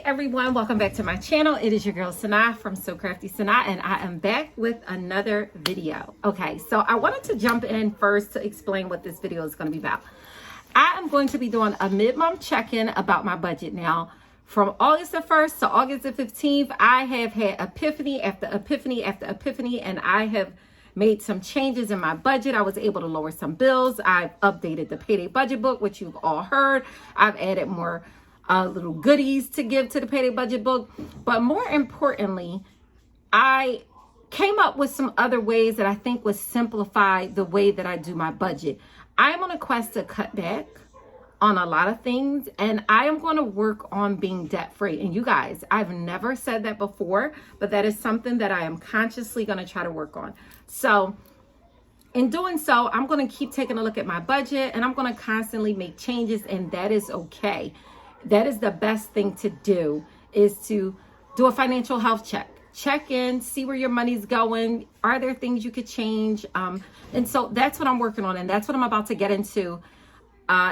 everyone, welcome back to my channel. It is your girl Sanaa from So Crafty Sanaa, and I am back with another video. Okay, so I wanted to jump in first to explain what this video is going to be about. I am going to be doing a mid-month check-in about my budget. Now, from August the 1st to August the 15th, I have had epiphany after epiphany after epiphany, and I have made some changes in my budget. I was able to lower some bills. I've updated the Payday Budget Book, which you've all heard. I've added more little goodies to give to the Payday Budget Book. But more importantly, I came up with some other ways that I think would simplify the way that I do my budget. I am on a quest to cut back on a lot of things, and I am going to work on being debt-free. And you guys, I've never said that before, but that is something that I am consciously going to try to work on. So in doing so, I'm going to keep taking a look at my budget, and I'm going to constantly make changes, and that is okay. That is the best thing to do, is to do a financial health check. Check in, see where your money's going. Are there things you could change? And so that's what I'm working on, and that's what I'm about to get into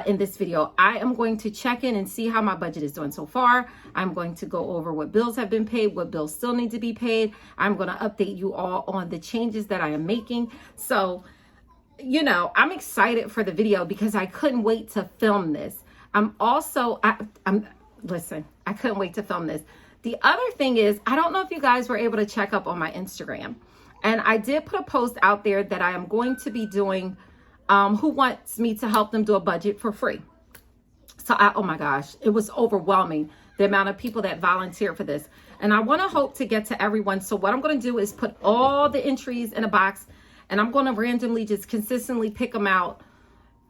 in this video. I am going to check in and see how my budget is doing so far. I'm going to go over what bills have been paid, what bills still need to be paid. I'm going to update you all on the changes that I am making. So, you know, I'm excited for the video because I couldn't wait to film this. Listen, I couldn't wait to film this. The other thing is, I don't know if you guys were able to check up on my Instagram, and I did put a post out there that I am going to be doing who wants me to help them do a budget for free. So oh my gosh, it was overwhelming, the amount of people that volunteered for this. And I want to hope to get to everyone. So what I'm going to do is put all the entries in a box, and I'm going to randomly just consistently pick them out,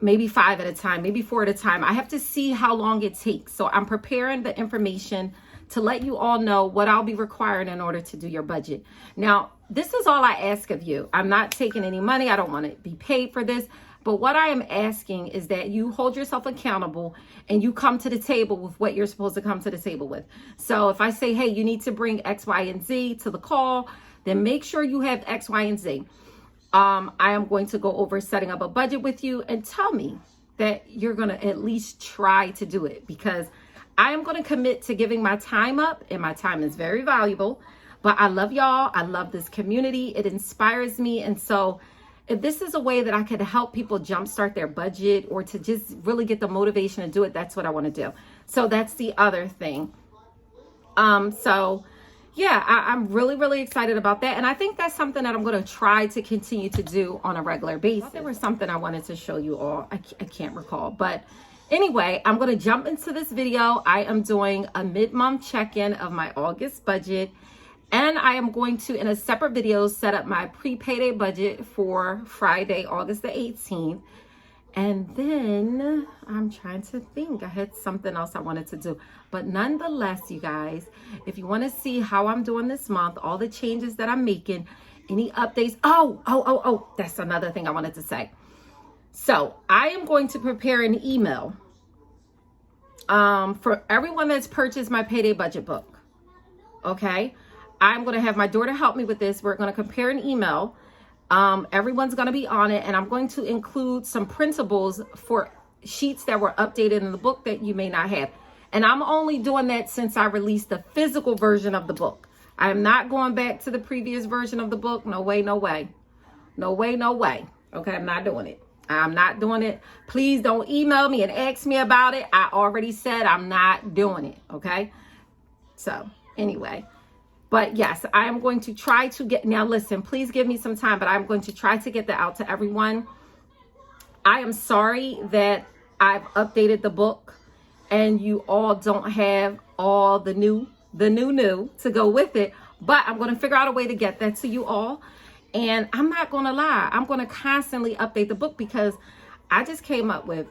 maybe 5 at a time, maybe 4 at a time. I have to see how long it takes. So I'm preparing the information to let you all know what I'll be requiring in order to do your budget. Now, this is all I ask of you. I'm not taking any money. I don't want to be paid for this. But what I am asking is that you hold yourself accountable and you come to the table with what you're supposed to come to the table with. So if I say, hey, you need to bring X, Y, and Z to the call, then make sure you have X, Y, and Z. I am going to go over setting up a budget with you, and tell me that you're going to at least try to do it, because I am going to commit to giving my time up, and my time is very valuable. But I love y'all. I love this community. It inspires me. And so if this is a way that I could help people jumpstart their budget, or to just really get the motivation to do it, that's what I want to do. So that's the other thing. Yeah, I'm really, really excited about that. And I think that's something that I'm going to try to continue to do on a regular basis. There was something I wanted to show you all. I can't recall. But anyway, I'm going to jump into this video. I am doing a mid-month check-in of my August budget. And I am going to, in a separate video, set up my pre-payday budget for Friday, August the 18th. And then I'm trying to think. I had something else I wanted to do. But nonetheless, you guys, if you want to see how I'm doing this month, all the changes that I'm making, any updates. Oh, that's another thing I wanted to say. So I am going to prepare an email for everyone that's purchased my Payday Budget Book. Okay? I'm going to have my daughter help me with this. We're going to compare an email. Everyone's going to be on it, and I'm going to include some printables for sheets that were updated in the book that you may not have. And I'm only doing that since I released the physical version of the book. I am not going back to the previous version of the book. No way, no way. No way, no way. Okay, I'm not doing it. I'm not doing it. Please don't email me and ask me about it. I already said I'm not doing it. Okay? So, anyway. But yes, I am going to try to get, now listen, please give me some time, but I'm going to try to get that out to everyone. I am sorry that I've updated the book and you all don't have all the new to go with it, but I'm going to figure out a way to get that to you all. And I'm not going to lie, I'm going to constantly update the book, because I just came up with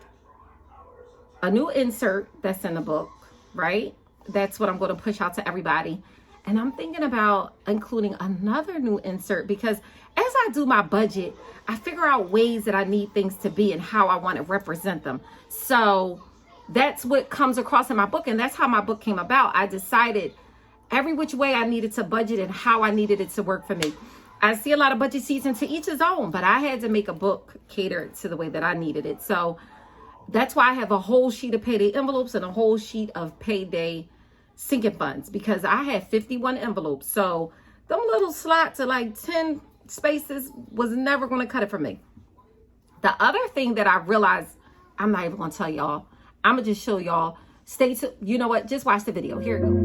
a new insert that's in the book, right? That's what I'm going to push out to everybody. And I'm thinking about including another new insert, because as I do my budget, I figure out ways that I need things to be and how I want to represent them. So that's what comes across in my book. And that's how my book came about. I decided every which way I needed to budget and how I needed it to work for me. I see a lot of budget sheets, and to each his own, but I had to make a book catered to the way that I needed it. So that's why I have a whole sheet of payday envelopes and a whole sheet of payday sinking funds because I had 51 envelopes. So them little slots of like 10 spaces was never going to cut it for me. The other thing that I realized, I'm not even going to tell y'all. I'm going to just show y'all. Stay tuned. You know what? Just watch the video. Here it goes.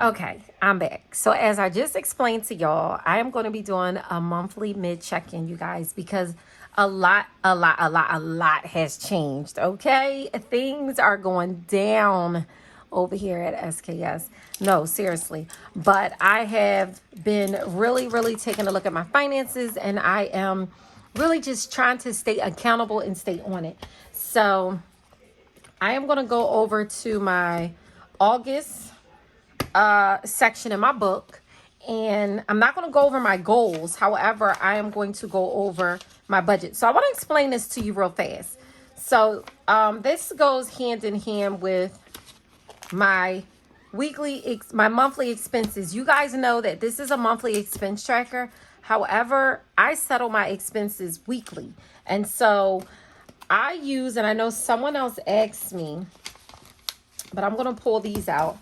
Okay, I'm back. So as I just explained to y'all, I am going to be doing a monthly mid check-in, you guys, because a lot has changed. Okay, things are going down over here at SKS. No, seriously. But I have been really taking a look at my finances, and I am really just trying to stay accountable and stay on it. So I am going to go over to my August section in my book, and I'm not going to go over my goals. However, I am going to go over my budget. So I want to explain this to you real fast. So this goes hand in hand with my my monthly expenses. You guys know that this is a monthly expense tracker. However, I settle my expenses weekly. And so I use, and I know someone else asked me, but I'm going to pull these out.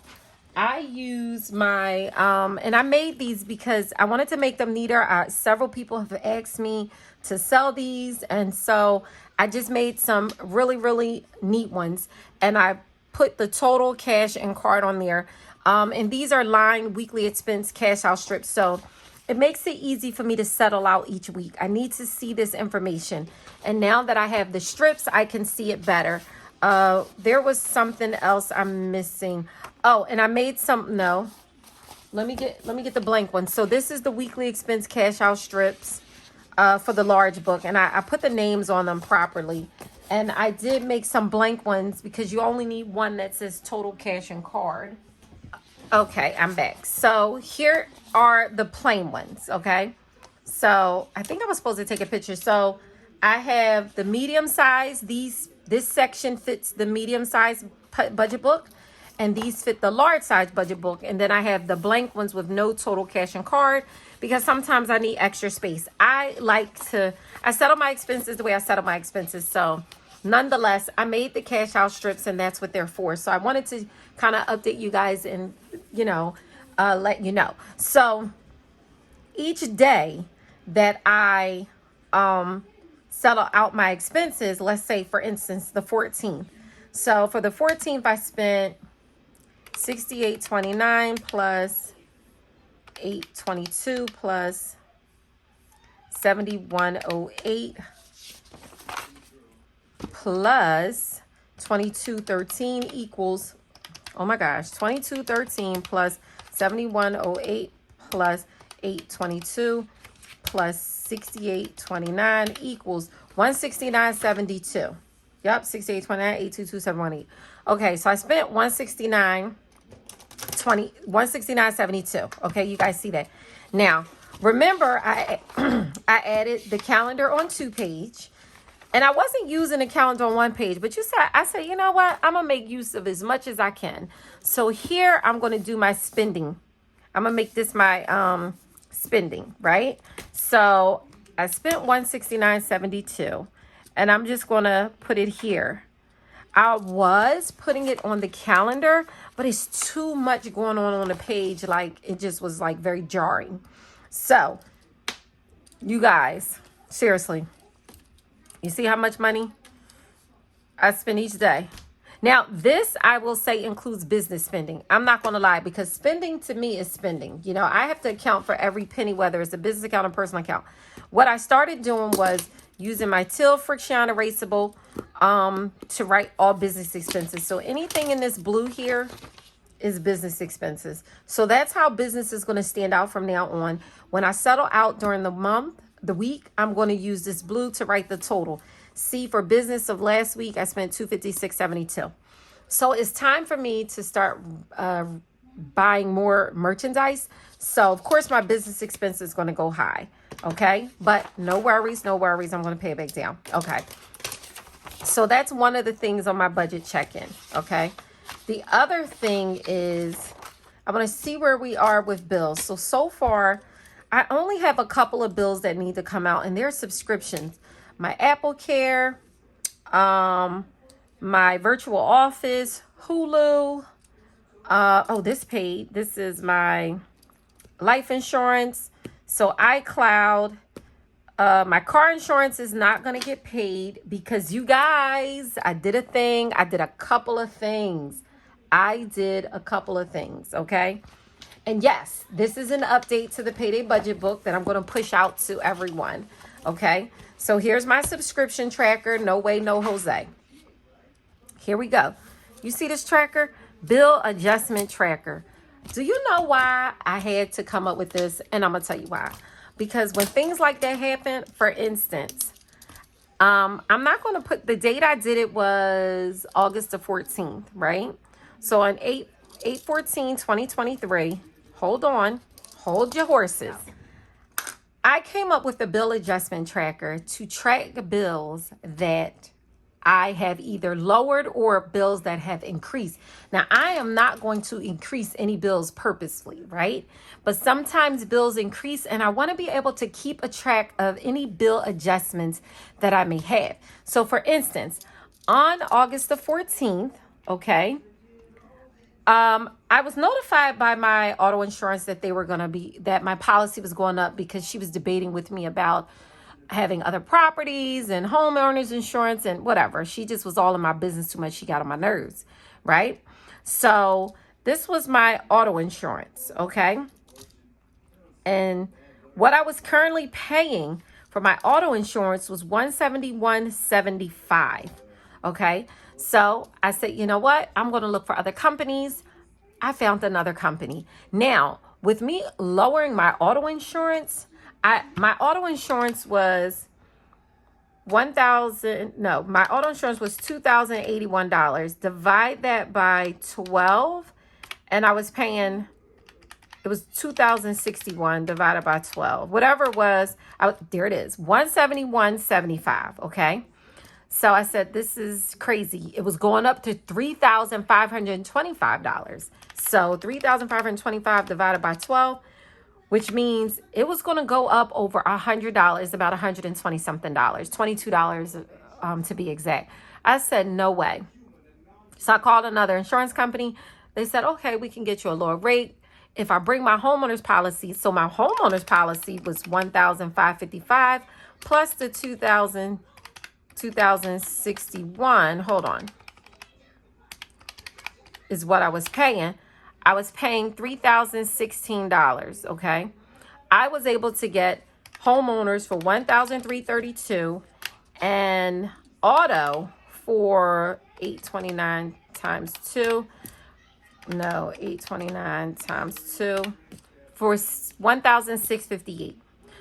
I use my, and I made these because I wanted to make them neater. Several people have asked me to sell these. And so I just made some really neat ones. And I put the total cash and card on there. And these are lined weekly expense cash out strips. So it makes it easy for me to settle out each week. I need to see this information. And now that I have the strips, I can see it better. There was something else I'm missing. Oh, and I made some, no. Let me get the blank one. So this is the weekly expense cash out strips for the large book. And I put the names on them properly. And I did make some blank ones because you only need one that says total cash and card. Okay, I'm back. So here are the plain ones, okay? So I think I was supposed to take a picture. So I have the medium size. This section fits the medium size budget book. And these fit the large size budget book. And then I have the blank ones with no total cash and card because sometimes I need extra space. I settle my expenses the way I settle my expenses. So nonetheless, I made the cash out strips and that's what they're for. So I wanted to kind of update you guys and, let you know. So each day that I settle out my expenses, let's say, for instance, the 14th. So for the 14th, I spent $68.29 plus $8.22 plus $71.08 plus $22.13 equals, oh my gosh, $22.13 plus $71.08 plus $8.22 plus $68.29 equals $169.72. Yep, $68.29, $822.718. Okay, so I spent $169.72. Okay, you guys see that. Now, remember, I added the calendar on 2-page. And I wasn't using the calendar on 1 page, but I said, you know what? I'm going to make use of as much as I can. So here I'm going to do my spending. I'm going to make this my spending, right? So I spent $169.72, and I'm just going to put it here. I was putting it on the calendar, but it's too much going on the page. Like, it just was like very jarring. So you guys, seriously, you see how much money I spend each day? Now, this, I will say, includes business spending. I'm not going to lie, because spending to me is spending. You know, I have to account for every penny, whether it's a business account or personal account. What I started doing was using my Till Friction Erasable to write all business expenses. So anything in this blue here is business expenses. So that's how business is going to stand out from now on. When I settle out during the month, the week, I'm going to use this blue to write the total. See, for business of last week, I spent $256.72. So it's time for me to start buying more merchandise. So of course my business expense is going to go high. Okay, but no worries, no worries. I'm going to pay it back down. Okay. So that's one of the things on my budget check-in. Okay. The other thing is I want to see where we are with bills. So far, I only have a couple of bills that need to come out, and they're subscriptions. My Apple Care, my virtual office, Hulu. Oh, this paid. This is my life insurance. So iCloud. My car insurance is not going to get paid because you guys, I did a thing. I did a couple of things. Okay? And yes, this is an update to the Payday Budget Book that I'm going to push out to everyone. Okay? So here's my subscription tracker. No way, no Jose. Here we go. You see this tracker? Bill adjustment tracker. Do you know why I had to come up with this? And I'm going to tell you why. Because when things like that happen, for instance, I'm not going to put the date I did it was August the 14th, right? So on 8/14/2023, hold on, hold your horses. I came up with the bill adjustment tracker to track bills that I have either lowered or bills that have increased. Now, I am not going to increase any bills purposefully, right? But sometimes bills increase and I want to be able to keep a track of any bill adjustments that I may have. So for instance, on August the 14th, okay, I was notified by my auto insurance that that my policy was going up because she was debating with me about having other properties and homeowners insurance and whatever. She just was all in my business too much. She got on my nerves, right? So this was my auto insurance, okay? And what I was currently paying for my auto insurance was $171.75, okay? So I said, you know what? I'm going to look for other companies. I found another company. Now, with me lowering my auto insurance, my auto insurance was $2,081. Divide that by 12, and I was paying, it was $2,061 divided by 12. Whatever it was, there it is, $171.75, okay? So I said, this is crazy. It was going up to $3,525. So $3,525 divided by 12, which means it was going to go up over $100, about $120 something, $22 to be exact. I said, no way. So I called another insurance company. They said, okay, we can get you a lower rate if I bring my homeowner's policy. So my homeowner's policy was $1,555 plus the $2,061. Hold on, is what I was paying. I was paying $3,016, okay? I was able to get homeowners for $1,332 and auto for $829 times 2. No, $829 times 2 for $1,658.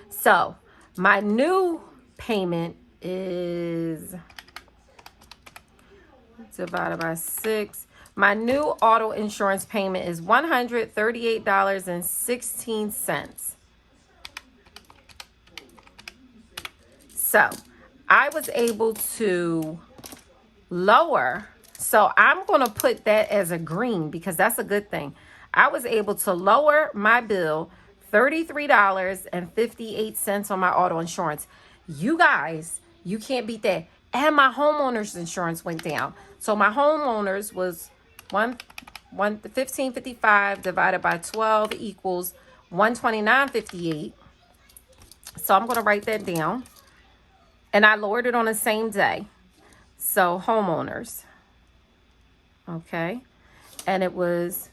So my new payment is divided by 6. My new auto insurance payment is $138.16. So I was able to lower. So I'm going to put that as a green because that's a good thing. I was able to lower my bill $33.58 on my auto insurance. You guys, you can't beat that. And my homeowner's insurance went down. So my homeowner's was $115.55 divided by 12 equals $129.58. So I'm going to write that down. And I lowered it on the same day. So homeowners. Okay. And it was,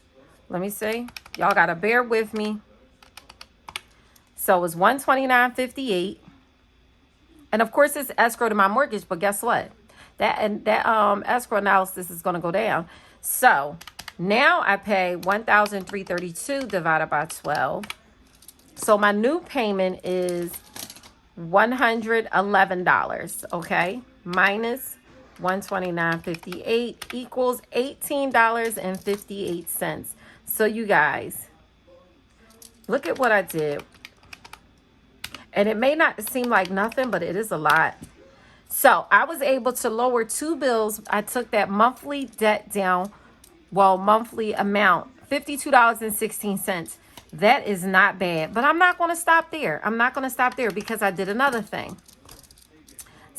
let me see. Y'all got to bear with me. So it was $129.58. And of course, it's escrow to my mortgage. But guess what? That escrow analysis is going to go down. So now I pay $1,332 divided by 12. So my new payment is $111, okay? Minus $129.58 equals $18.58. So you guys, look at what I did. And it may not seem like nothing, but it is a lot. So I was able to lower 2 bills. I took that monthly debt down, monthly amount, $52.16. That is not bad, but I'm not going to stop there. I'm not going to stop there because I did another thing.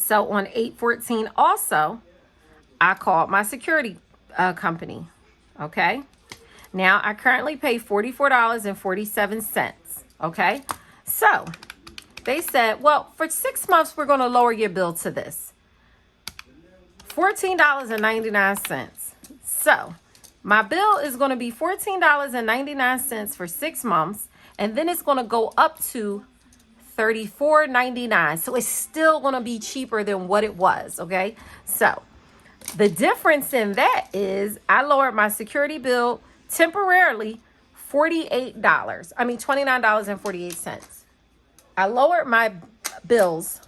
So on 8/14 also, I called my security company. Okay. Now I currently pay $44.47. Okay. So they said, well, for 6 months, we're going to lower your bill to this $14.99. So my bill is going to be $14.99 for 6 months. And then it's going to go up to $34.99. So it's still going to be cheaper than what it was. Okay. So the difference in that is I lowered my security bill temporarily $29.48. I lowered my bills,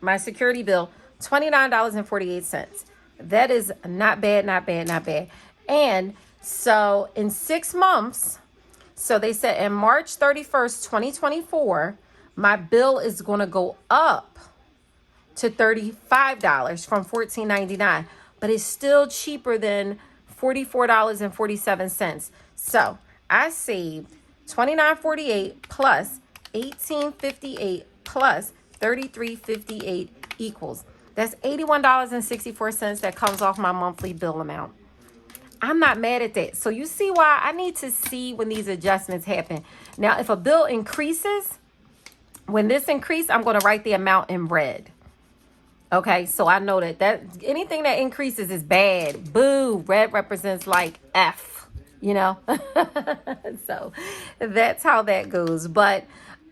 my security bill, $29.48. That is not bad, not bad, not bad. And so in 6 months, so they said in March 31st, 2024, my bill is going to go up to $35 from $14.99, but it's still cheaper than $44.47. So I saved $29.48 plus $18.58 plus $33.58 equals. That's $81.64 that comes off my monthly bill amount. I'm not mad at that. So you see why I need to see when these adjustments happen. Now, if a bill increases, when this increase, I'm going to write the amount in red. Okay, so I know that anything that increases is bad. Boo, red represents like F, you know. So that's how that goes. But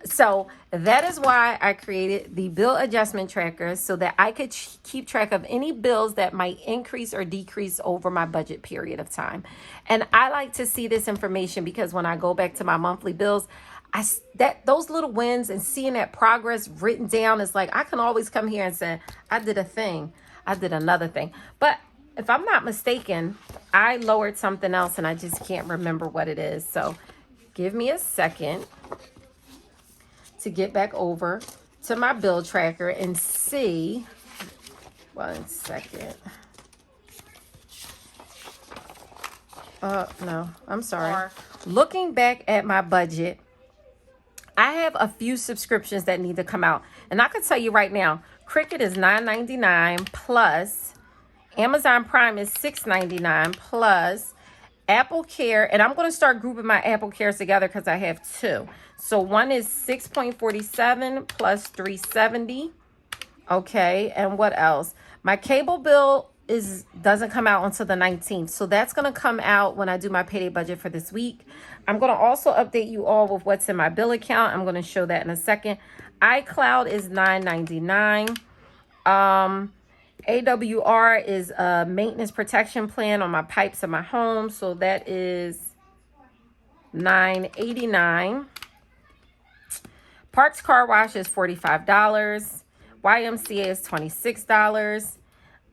so that is why I created the bill adjustment tracker, so that I could keep track of any bills that might increase or decrease over my budget period of time. And I like to see this information because when I go back to my monthly bills, those little wins and seeing that progress written down is like, I can always come here and say, I did a thing. I did another thing. But if I'm not mistaken, I lowered something else and I just can't remember what it is. So give me a second to get back over to my bill tracker and see. 1 second. No, I'm sorry. Looking back at my budget, I have a few subscriptions that need to come out. And I can tell you right now, Cricket is $9.99 plus Amazon Prime is $6.99 plus Apple Care. And I'm going to start grouping my Apple Cares together because I have two. So one is $6.47 plus $3.70. Okay. And what else? My cable bill doesn't come out until the 19th. So that's going to come out when I do my payday budget for this week. I'm going to also update you all with what's in my bill account. I'm going to show that in a second. iCloud is $9.99. AWR is a maintenance protection plan on my pipes in my home. So that is $9.89. Parks Car Wash is $45. YMCA is $26.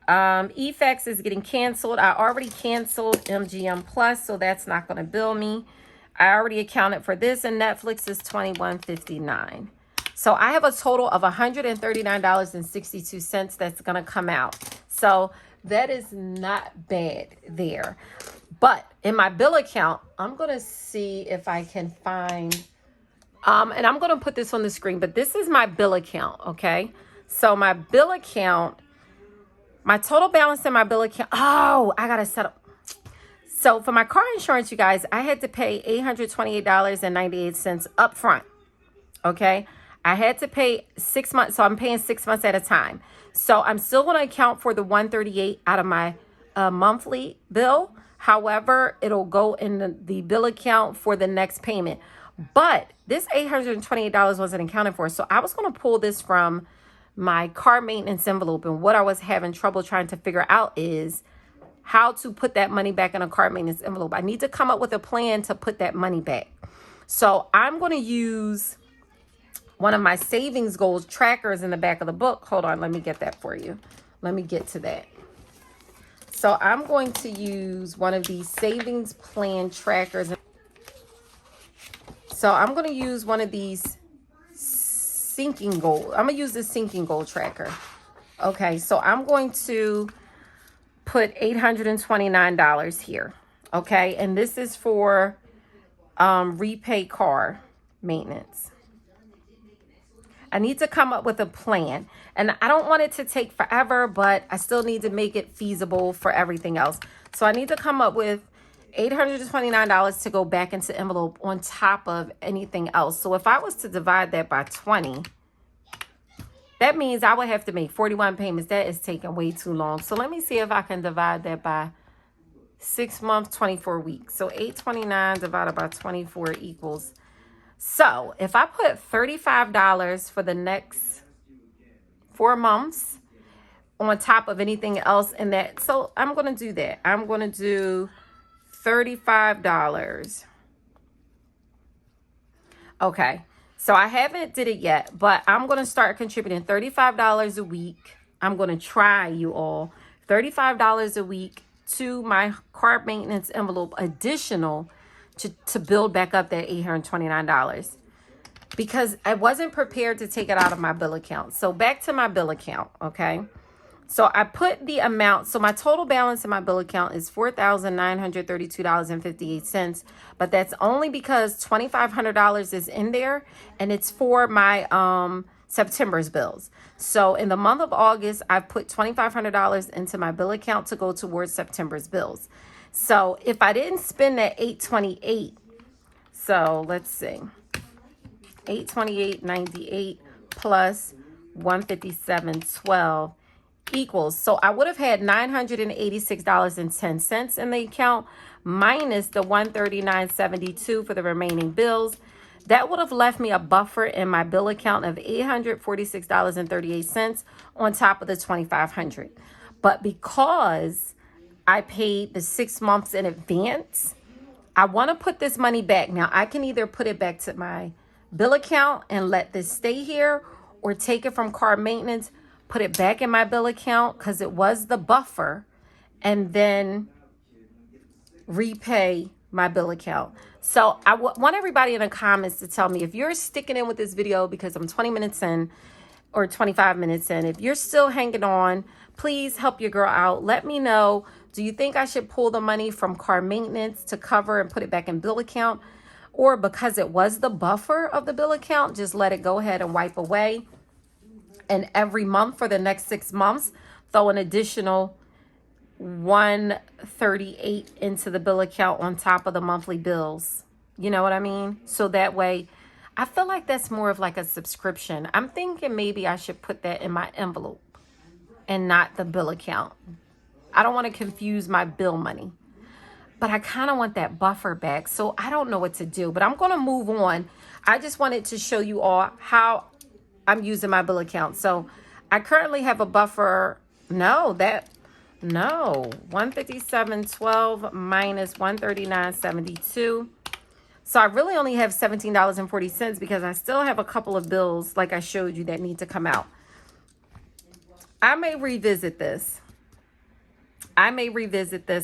eFax is getting canceled. I already canceled MGM Plus, so that's not going to bill me. I already accounted for this, and Netflix is $21.59. So I have a total of $139.62 that's going to come out. So that is not bad there. But in my bill account, I'm going to see if I can find, and I'm going to put this on the screen, but this is my bill account, okay? So my bill account, my total balance in my bill account, oh, I got to set up. So for my car insurance, you guys, I had to pay $828.98 up front, okay? I had to pay 6 months, so I'm paying 6 months at a time. So I'm still going to account for the $138 out of my monthly bill. However, it'll go in the bill account for the next payment. But this $828 wasn't accounted for, so I was going to pull this from my car maintenance envelope. And what I was having trouble trying to figure out is how to put that money back in a car maintenance envelope. I need to come up with a plan to put that money back. So I'm going to use one of my savings goals trackers in the back of the book. Hold on, let me get that for you. Let me get to that. So I'm going to use one of these savings plan trackers. So I'm going to use one of these sinking goal. I'm going to use this sinking goal tracker. Okay, so I'm going to put $829 here. Okay, and this is for repay car maintenance. I need to come up with a plan. And I don't want it to take forever, but I still need to make it feasible for everything else. So I need to come up with $829 to go back into the envelope on top of anything else. So if I was to divide that by 20, that means I would have to make 41 payments. That is taking way too long. So let me see if I can divide that by 6 months, 24 weeks. So 829 divided by 24 equals. So if I put $35 for the next 4 months on top of anything else in that. So I'm going to do that. I'm going to do $35. Okay. So I haven't did it yet, but I'm going to start contributing $35 a week. I'm going to try, you all, $35 a week to my car maintenance envelope additional to build back up that $829 because I wasn't prepared to take it out of my bill account. So back to my bill account, okay? So I put the amount. So my total balance in my bill account is $4,932.58. But that's only because $2,500 is in there and it's for my September's bills. So in the month of August, I put $2,500 into my bill account to go towards September's bills. So if I didn't spend that $828, so let's see, $828.98 plus $157.12 equals, so I would have had $986.10 in the account minus the $139.72 for the remaining bills. That would have left me a buffer in my bill account of $846.38 on top of the $2,500. But because I paid the 6 months in advance, I want to put this money back. Now, I can either put it back to my bill account and let this stay here, or take it from car maintenance, put it back in my bill account because it was the buffer, and then repay my bill account. So I want everybody in the comments to tell me if you're sticking in with this video, because I'm 20 minutes in or 25 minutes in. If you're still hanging on, please help your girl out. Let me know. Do you think I should pull the money from car maintenance to cover and put it back in bill account? Or because it was the buffer of the bill account, just let it go ahead and wipe away. And every month for the next 6 months, throw an additional $138 into the bill account on top of the monthly bills. You know what I mean? So that way, I feel like that's more of like a subscription. I'm thinking maybe I should put that in my envelope and not the bill account. I don't want to confuse my bill money, but I kind of want that buffer back. So I don't know what to do, but I'm going to move on. I just wanted to show you all how I'm using my bill account. So I currently have a buffer. No, 157.12 minus 139.72. So I really only have $17.40 because I still have a couple of bills, like I showed you, that need to come out. I may revisit this.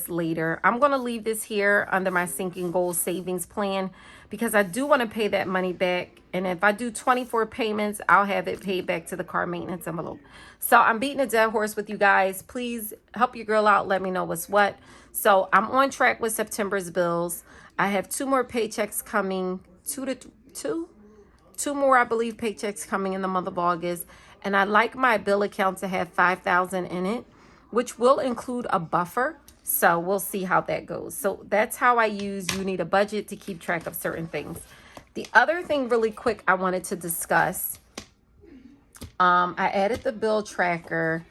Later. I'm going to leave this here under my sinking goal savings plan because I do want to pay that money back. And if I do 24 payments, I'll have it paid back to the car maintenance envelope. So I'm beating a dead horse with you guys. Please help your girl out. Let me know what's what. So I'm on track with September's bills. I have 2 more paychecks coming, two more, I believe, paychecks coming in the month of August. And I'd like my bill account to have $5,000 in it, which will include a buffer. So we'll see how that goes. So that's how I use You Need a Budget to keep track of certain things. The other thing really quick I wanted to discuss, I added the bill tracker.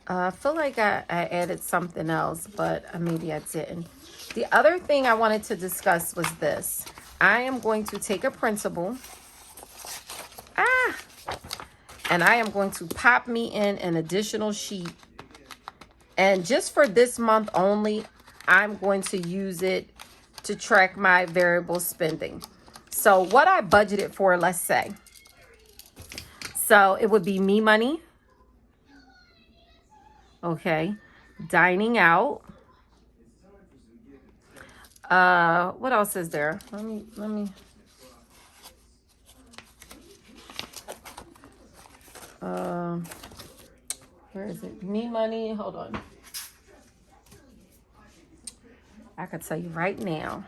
I feel like I added something else, but maybe I didn't. The other thing I wanted to discuss was this. I am going to take a principal. And I am going to pop me in an additional sheet. And just for this month only, I'm going to use it to track my variable spending. So what I budgeted for, let's say. So it would be me money. Okay. Dining out. What else is there? Let me. Where is it? Me money. Hold on. I could tell you right now.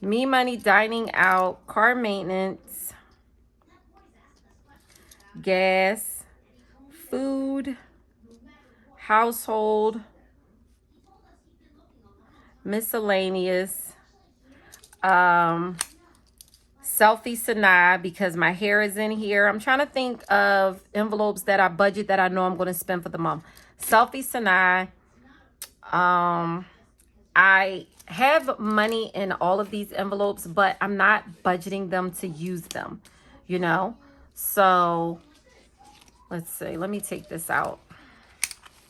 Me money, dining out, car maintenance, gas, food, household, miscellaneous, selfie Sanaa, because my hair is in here. I'm trying to think of envelopes that I budget that I know I'm going to spend for the month. Selfie Sanaa. I have money in all of these envelopes, but I'm not budgeting them to use them, you know? So let's see. Let me take this out.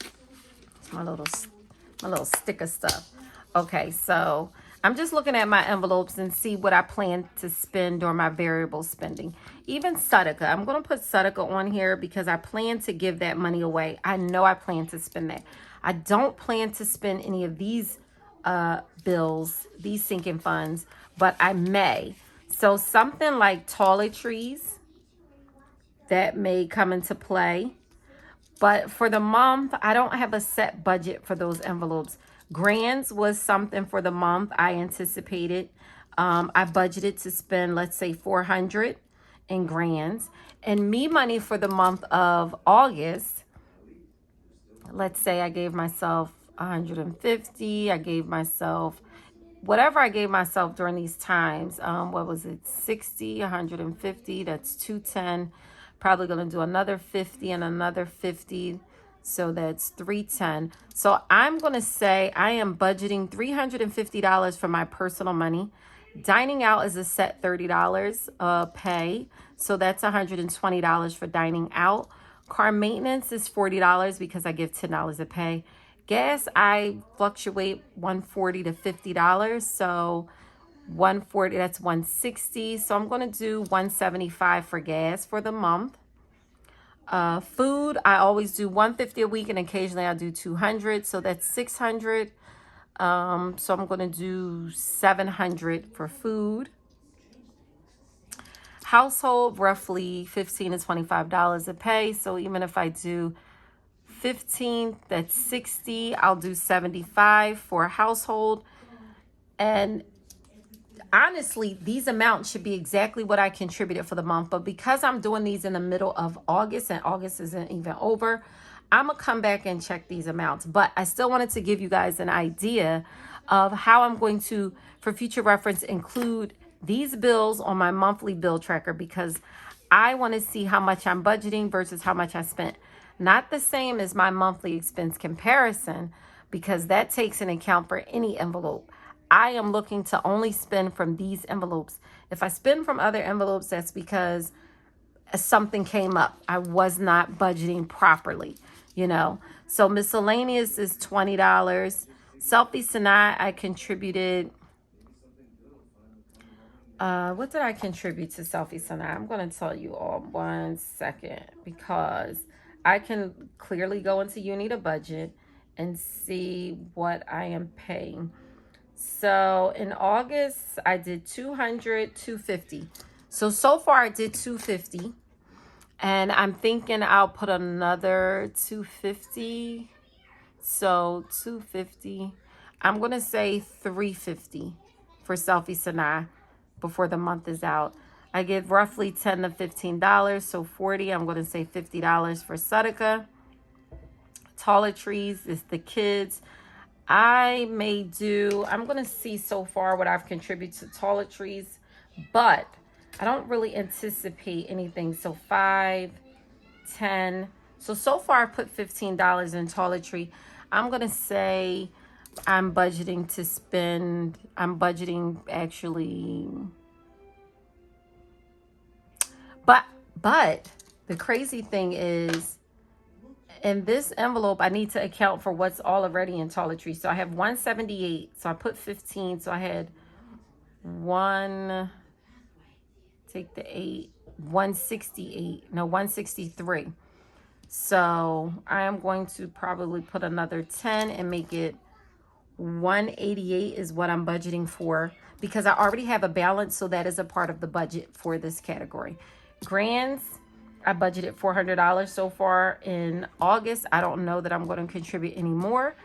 It's my little sticker stuff. Okay, so I'm just looking at my envelopes and see what I plan to spend during my variable spending. Even Sadaka. I'm going to put Sadaka on here because I plan to give that money away. I know I plan to spend that. I don't plan to spend any of these bills, these sinking funds, but I may. So something like toiletries, that may come into play. But for the month, I don't have a set budget for those envelopes. Grands was something for the month I anticipated. I budgeted to spend, let's say, $400 in grands. And me money for the month of August, let's say I gave myself 150. I gave myself whatever I gave myself during these times. What was it? 60, 150. That's 210. Probably going to do another 50 and another 50. So that's 310. So I'm going to say I am budgeting $350 for my personal money. Dining out is a set $30 pay. So that's $120 for dining out. Car maintenance is $40 because I give $10 a pay. Gas, I fluctuate $140 to $50. So $140, that's $160. So I'm going to do $175 for gas for the month. Food, I always do $150 a week, and occasionally I do $200. So that's $600. So I'm going to do $700 for food. Household, roughly $15 to $25 a pay. So even if I do 15, that's 60. I'll do 75 for a household. And honestly, these amounts should be exactly what I contributed for the month. But because I'm doing these in the middle of August and August isn't even over, I'm going to come back and check these amounts. But I still wanted to give you guys an idea of how I'm going to, for future reference, include these bills on my monthly bill tracker, because I want to see how much I'm budgeting versus how much I spent. Not the same as my monthly expense comparison, because that takes into account for any envelope. I am looking to only spend from these envelopes. If I spend from other envelopes, that's because something came up. I was not budgeting properly, you know. So miscellaneous is $20. Selfie Sanaa, I contributed. What did I contribute to Selfie Sanaa? I'm going to tell you all 1 second, because I can clearly go into You Need a Budget and see what I am paying. So in August, I did $200, $250. So far I did $250. And I'm thinking I'll put another $250. So $250. I'm going to say $350 for Selfie Sanaa before the month is out. I give roughly $10 to $15. So $40. I'm going to say $50 for Sadaka. Toiletries is the kids. I may do, I'm going to see so far what I've contributed to toiletries, but I don't really anticipate anything. So 5, 10. So far I put $15 in toiletry. I'm going to say I'm budgeting to spend, I'm budgeting actually, but the crazy thing is, in this envelope, I need to account for what's already in toiletries. So I have 178. So I put 15. So I had 163. So I am going to probably put another 10 and make it 188 is what I'm budgeting for, because I already have a balance. So that is a part of the budget for this category. Grands, I budgeted $400 so far in August. I don't know that I'm going to contribute any more,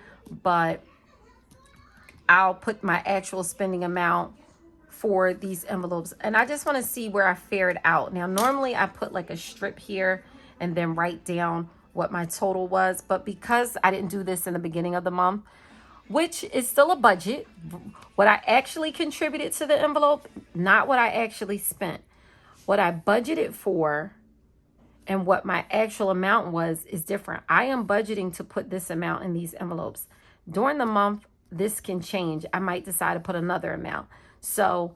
but I'll put my actual spending amount for these envelopes. And I just want to see where I fared out. Now, normally I put like a strip here and then write down what my total was. But because I didn't do this in the beginning of the month, which is still a budget, what I actually contributed to the envelope, not what I actually spent. What I budgeted for and what my actual amount was is different. I am budgeting to put this amount in these envelopes. During the month, this can change. I might decide to put another amount. So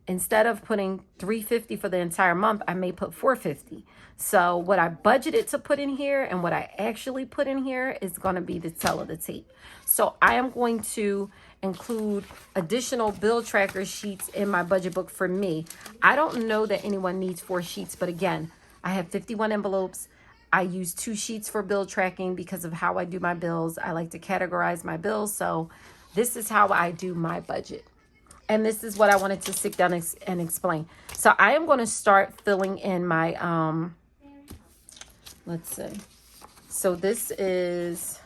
instead of putting $350 for the entire month, I may put $450. So what I budgeted to put in here and what I actually put in here is going to be the tail of the tape. So I am going to include additional bill tracker sheets in my budget book for me. I don't know that anyone needs 4 sheets, but again, I have 51 envelopes. I use 2 sheets for bill tracking because of how I do my bills. I like to categorize my bills. So this is how I do my budget. And this is what I wanted to sit down and explain. So I am going to start filling in my, let's see. So this is,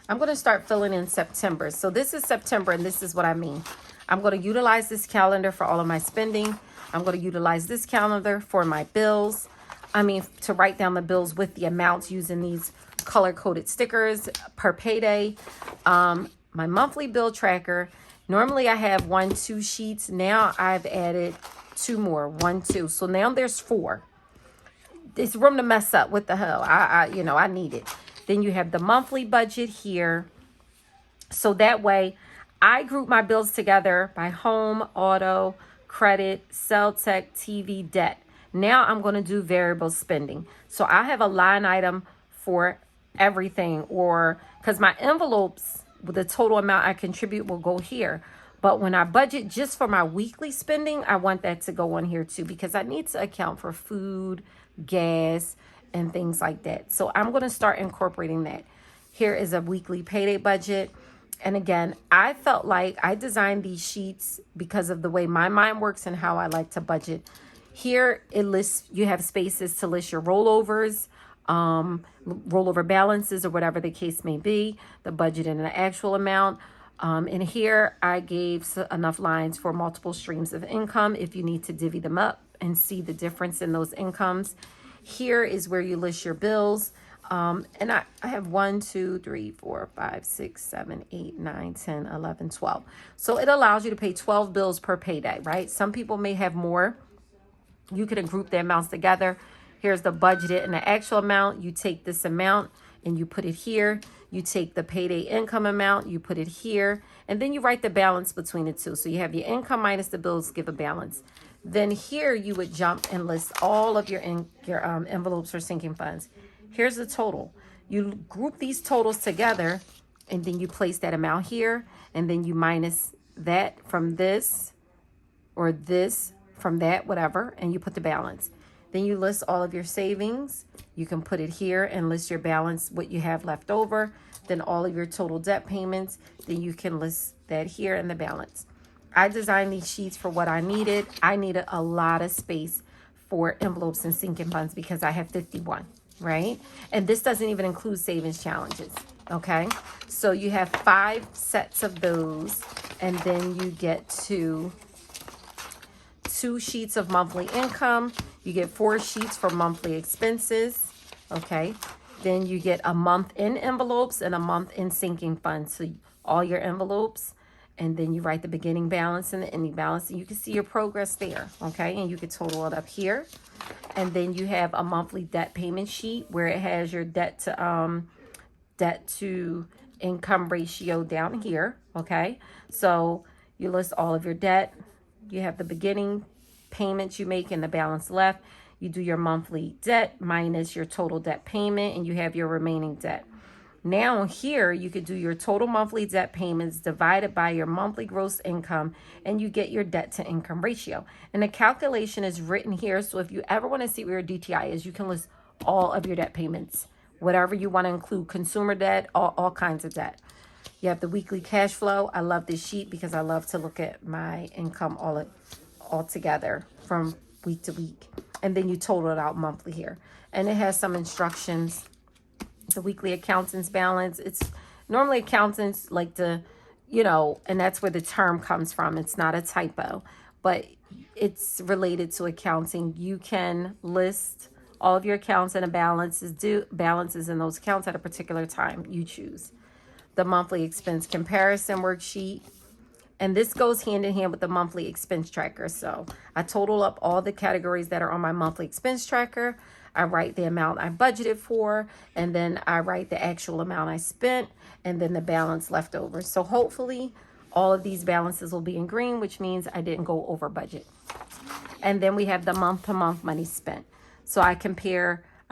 I'm going to start filling in September. So this is September, and this is what I mean. I'm going to utilize this calendar for all of my spending. I'm going to utilize this calendar for my bills. To write down the bills with the amounts using these color-coded stickers per payday. My monthly bill tracker. Normally I have 1, 2 sheets. Now I've added 2 more, 1, 2. So now there's 4. There's room to mess up. What the hell? I need it. Then you have the monthly budget here. So that way I group my bills together by home, auto, credit, cell tech, TV, debt. Now I'm going to do variable spending. So I have a line item for everything, or because my envelopes with the total amount I contribute will go here. But when I budget just for my weekly spending, I want that to go on here too, because I need to account for food, gas, and things like that. So I'm going to start incorporating that. Here is a weekly payday budget. And again, I felt like I designed these sheets because of the way my mind works and how I like to budget. Here it lists, you have spaces to list your rollovers, rollover balances, or whatever the case may be, the budget and the actual amount. And here I gave enough lines for multiple streams of income if you need to divvy them up and see the difference in those incomes. Here is where you list your bills. And I have 1, 2, 3, 4, 5, 6, 7, 8, 9, 10, 11, 12. So it allows you to pay 12 bills per payday, right? Some people may have more. You can group the amounts together. Here's the budgeted and the actual amount. You take this amount and you put it here. You take the payday income amount, you put it here, and then you write the balance between the two. So you have your income minus the bills, give a balance. Then here you would jump and list all of your envelopes for sinking funds. Here's the total. You group these totals together, and then you place that amount here, and then you minus that from this, or this from that, whatever, and you put the balance. Then you list all of your savings. You can put it here and list your balance, what you have left over. Then all of your total debt payments. Then you can list that here and the balance. I designed these sheets for what I needed. I needed a lot of space for envelopes and sinking funds because I have 51, right? And this doesn't even include savings challenges, okay? So you have 5 sets of those, and then you get to 2 sheets of monthly income. You get 4 sheets for monthly expenses, okay? Then you get a month in envelopes and a month in sinking funds. So all your envelopes, and then you write the beginning balance and the ending balance, and you can see your progress there, okay? And you can total it up here. And then you have a monthly debt payment sheet where it has your debt to income ratio down here, okay? So you list all of your debt. You have the beginning payments you make and the balance left. You do your monthly debt minus your total debt payment, and you have your remaining debt. Now here you could do your total monthly debt payments divided by your monthly gross income, and you get your debt to income ratio. And the calculation is written here. So if you ever want to see where your DTI is, you can list all of your debt payments, whatever you want to include, consumer debt, all kinds of debt. You have the weekly cash flow. I love this sheet because I love to look at my income all together from week to week. And then you total it out monthly here. And it has some instructions. The weekly accountant's balance. It's normally accountants like to, and that's where the term comes from. It's not a typo, but it's related to accounting. You can list all of your accounts and the balances in those accounts at a particular time you choose. The monthly expense comparison worksheet. And this goes hand in hand with the monthly expense tracker. So I total up all the categories that are on my monthly expense tracker. I write the amount I budgeted for, and then I write the actual amount I spent, and then the balance left over. So hopefully all of these balances will be in green, which means I didn't go over budget. And then we have the month-to-month money spent. So I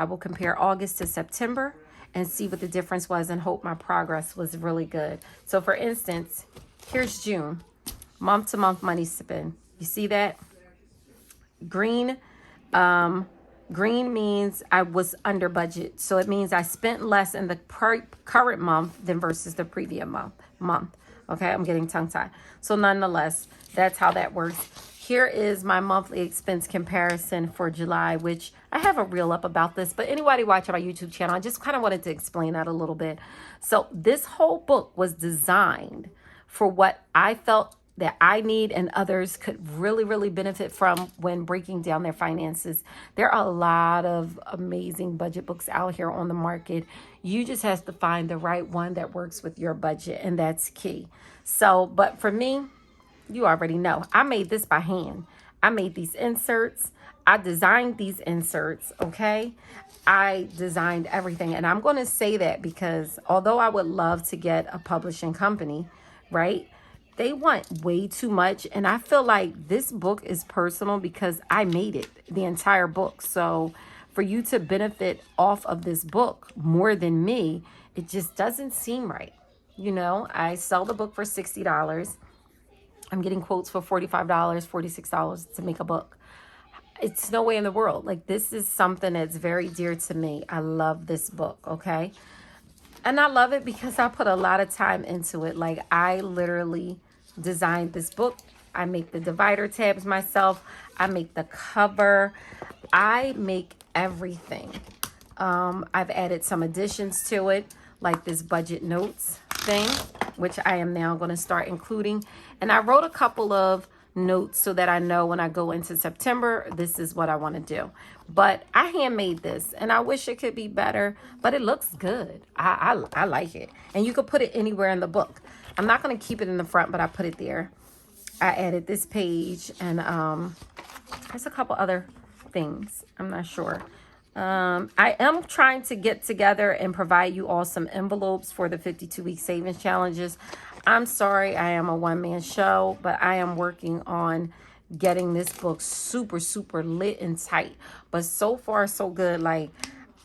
will compare August to September and see what the difference was and hope my progress was really good. So for instance, here's June, month-to-month money spent. You see that? Green, green means I was under budget. So it means I spent less in the current month than versus the previous month. Okay, I'm getting tongue-tied. So nonetheless, that's how that works. Here is my monthly expense comparison for July, which I have a reel up about this, but anybody watching my YouTube channel, I just kind of wanted to explain that a little bit. So this whole book was designed for what I felt that I need and others could really, really benefit from when breaking down their finances. There are a lot of amazing budget books out here on the market. You just have to find the right one that works with your budget, and that's key. So, but for me, you already know, I made this by hand. I made these inserts. I designed these inserts, okay? I designed everything. And I'm going to say that because although I would love to get a publishing company, right? They want way too much. And I feel like this book is personal because I made it, the entire book. So for you to benefit off of this book more than me, it just doesn't seem right. You know, I sell the book for $60. I'm getting quotes for $45, $46 to make a book. It's no way in the world. Like, this is something that's very dear to me. I love this book, okay? And I love it because I put a lot of time into it. Like, I literally designed this book. I make the divider tabs myself. I make the cover. I make everything. I've added some additions to it, like this budget notes thing, which I am now going to start including. And I wrote a couple of notes so that I know when I go into September, this is what I want to do. But I handmade this, and I wish it could be better, but it looks good. I like it. And you could put it anywhere in the book. I'm not going to keep it in the front, but I put it there. I added this page, and there's a couple other things. I'm not sure. I am trying to get together and provide you all some envelopes for the 52-week savings challenges. I'm sorry, I am a one-man show, but I am working on getting this book super, super lit and tight. But so far, so good. Like,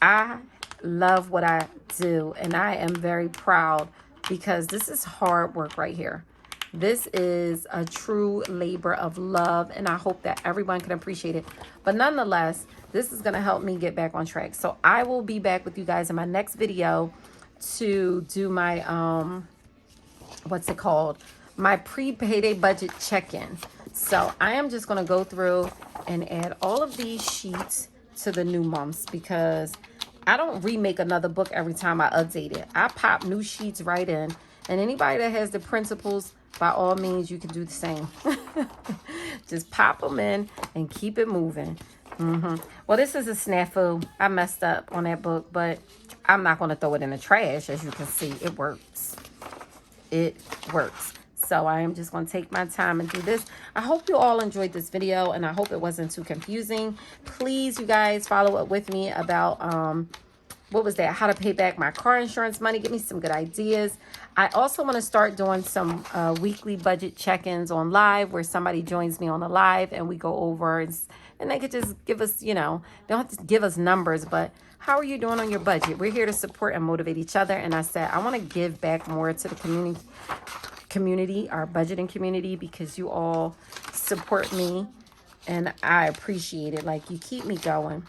I love what I do, and I am very proud because this is hard work right here. This is a true labor of love, and I hope that everyone can appreciate it. But nonetheless, this is going to help me get back on track. So I will be back with you guys in my next video to do my, what's it called? My pre-payday budget check-in. So I am just going to go through and add all of these sheets to the new months because I don't remake another book every time I update it. I pop new sheets right in. And anybody that has the principles, by all means, you can do the same. Just pop them in and keep it moving. Well, this is a snafu. I messed up on that book, but I'm not going to throw it in the trash. As you can see, it works. It works. So I am just going to take my time and do this. I hope you all enjoyed this video, and I hope it wasn't too confusing. Please, you guys, follow up with me about what was that? How to pay back my car insurance money. Give me some good ideas. I also want to start doing some weekly budget check-ins on live where somebody joins me on the live and we go over and they could just give us, you know, they don't have to give us numbers, but how are you doing on your budget? We're here to support and motivate each other. And I said, I want to give back more to the community, our budgeting community, because you all support me and I appreciate it. Like, you keep me going.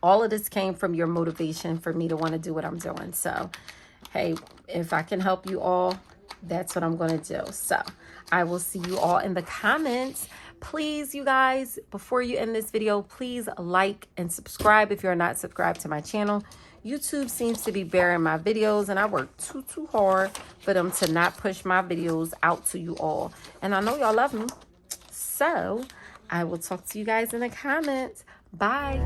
All of this came from your motivation for me to want to do what I'm doing. So, hey, if I can help you all, that's what I'm going to do. So, I will see you all in the comments. Please, you guys, before you end this video, please like and subscribe if you're not subscribed to my channel. YouTube seems to be bearing my videos, and I work too hard for them to not push my videos out to you all. And I know y'all love me. So, I will talk to you guys in the comments. Bye.